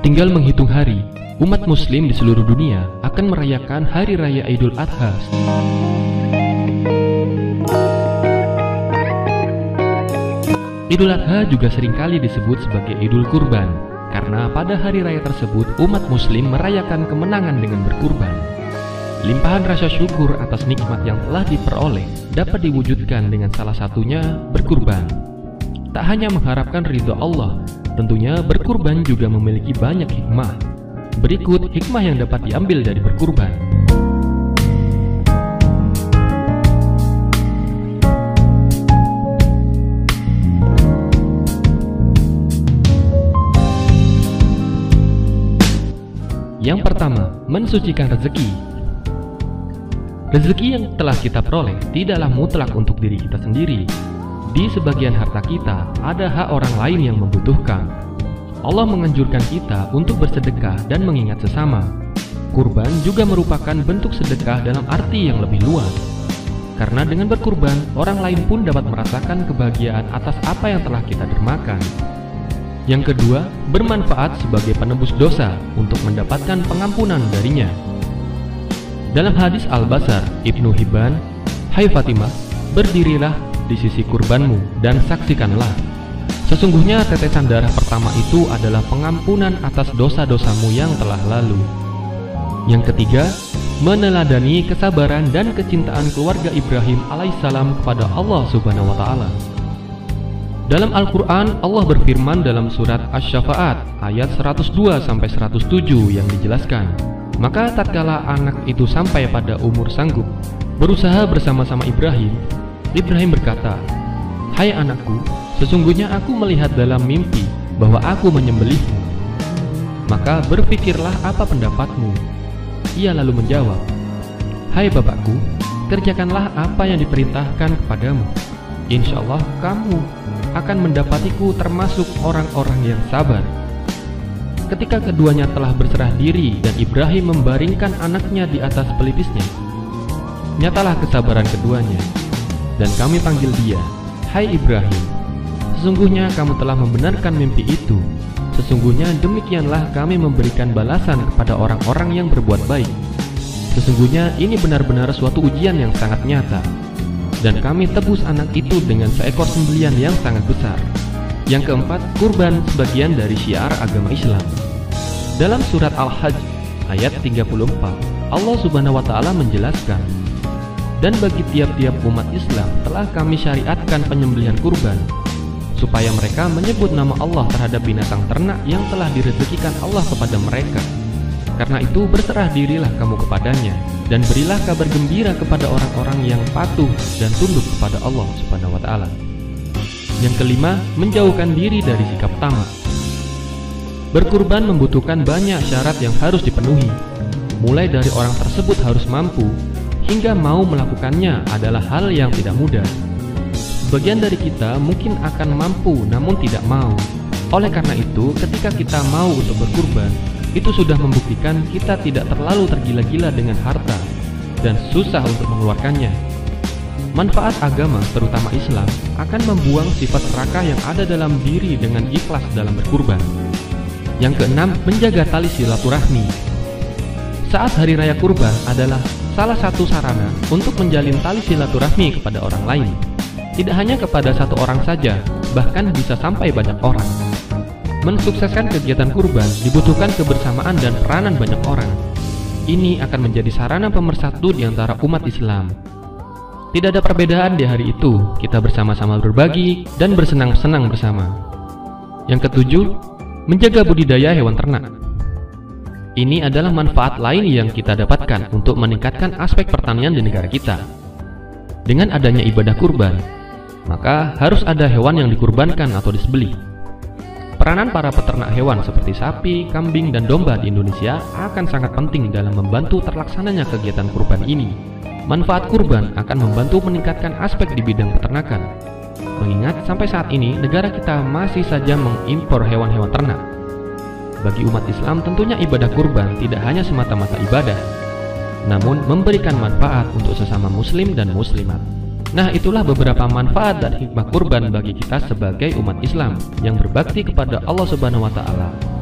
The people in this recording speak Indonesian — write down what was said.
Tinggal menghitung hari, umat muslim di seluruh dunia akan merayakan Hari Raya Idul Adha. Idul Adha juga seringkali disebut sebagai Idul Kurban, karena pada hari raya tersebut umat muslim merayakan kemenangan dengan berkurban. Limpahan rasa syukur atas nikmat yang telah diperoleh dapat diwujudkan dengan salah satunya berkurban. Tak hanya mengharapkan ridho Allah, tentunya berkurban juga memiliki banyak hikmah. Berikut hikmah yang dapat diambil dari berkurban. Yang pertama, mensucikan rezeki. Rezeki yang telah kita peroleh tidaklah mutlak untuk diri kita sendiri. Di sebagian harta kita ada hak orang lain yang membutuhkan. Allah menganjurkan kita untuk bersedekah dan mengingat sesama. Kurban juga merupakan bentuk sedekah dalam arti yang lebih luas. Karena dengan berkurban, orang lain pun dapat merasakan kebahagiaan atas apa yang telah kita dermakan. Yang kedua, bermanfaat sebagai penebus dosa untuk mendapatkan pengampunan darinya. Dalam hadis Al-Basar, Ibnu Hibban, "Hai Fatimah, berdirilah di sisi kurbanmu dan saksikanlah. Sesungguhnya tetesan darah pertama itu adalah pengampunan atas dosa-dosamu yang telah lalu." Yang ketiga, meneladani kesabaran dan kecintaan keluarga Ibrahim alaihissalam kepada Allah Subhanahu wa Ta'ala. Dalam Al-Quran, Allah berfirman dalam surat Asy-Syafa'at ayat 102-107 yang dijelaskan, "Maka tatkala anak itu sampai pada umur sanggup berusaha bersama-sama Ibrahim berkata, 'Hai anakku, sesungguhnya aku melihat dalam mimpi bahwa aku menyembelihmu. Maka berpikirlah apa pendapatmu?' Ia lalu menjawab, 'Hai bapakku, kerjakanlah apa yang diperintahkan kepadamu. Insya Allah kamu akan mendapatiku termasuk orang-orang yang sabar.' Ketika keduanya telah berserah diri dan Ibrahim membaringkan anaknya di atas pelipisnya, nyatalah kesabaran keduanya. Dan kami panggil dia, 'Hai Ibrahim, sesungguhnya kamu telah membenarkan mimpi itu. Sesungguhnya demikianlah kami memberikan balasan kepada orang-orang yang berbuat baik. Sesungguhnya ini benar-benar suatu ujian yang sangat nyata. Dan kami tebus anak itu dengan seekor sembelian yang sangat besar.' Yang keempat, kurban sebagian dari syiar agama Islam. Dalam surat Al-Hajj ayat 34, Allah Subhanahu wa Ta'ala menjelaskan, "Dan bagi tiap-tiap umat Islam telah kami syariatkan penyembelihan kurban, supaya mereka menyebut nama Allah terhadap binatang ternak yang telah direzekikan Allah kepada mereka. Karena itu berserah dirilah kamu kepadanya, dan berilah kabar gembira kepada orang-orang yang patuh dan tunduk kepada Allah Subhanahu wa Ta'ala." Yang kelima, menjauhkan diri dari sikap tamak. Berkurban membutuhkan banyak syarat yang harus dipenuhi. Mulai dari orang tersebut harus mampu, hingga mau melakukannya adalah hal yang tidak mudah. Sebagian dari kita mungkin akan mampu namun tidak mau. Oleh karena itu, ketika kita mau untuk berkurban, itu sudah membuktikan kita tidak terlalu tergila-gila dengan harta dan susah untuk mengeluarkannya. Manfaat agama, terutama Islam, akan membuang sifat serakah yang ada dalam diri dengan ikhlas dalam berkurban. Yang keenam, menjaga tali silaturahmi. Saat hari raya kurban adalah salah satu sarana untuk menjalin tali silaturahmi kepada orang lain. Tidak hanya kepada satu orang saja, bahkan bisa sampai banyak orang. Mensukseskan kegiatan kurban dibutuhkan kebersamaan dan peranan banyak orang. Ini akan menjadi sarana pemersatu di antara umat Islam. Tidak ada perbedaan di hari itu, kita bersama-sama berbagi dan bersenang-senang bersama. Yang ketujuh, menjaga budidaya hewan ternak. Ini adalah manfaat lain yang kita dapatkan untuk meningkatkan aspek pertanian di negara kita. Dengan adanya ibadah kurban, maka harus ada hewan yang dikurbankan atau disembelih. Peranan para peternak hewan seperti sapi, kambing, dan domba di Indonesia akan sangat penting dalam membantu terlaksananya kegiatan kurban ini. Manfaat kurban akan membantu meningkatkan aspek di bidang peternakan. Mengingat sampai saat ini negara kita masih saja mengimpor hewan-hewan ternak. Bagi umat Islam tentunya ibadah kurban tidak hanya semata-mata ibadah, namun memberikan manfaat untuk sesama muslim dan muslimat. Nah, itulah beberapa manfaat dan hikmah kurban bagi kita sebagai umat Islam yang berbakti kepada Allah Subhanahu wa Ta'ala.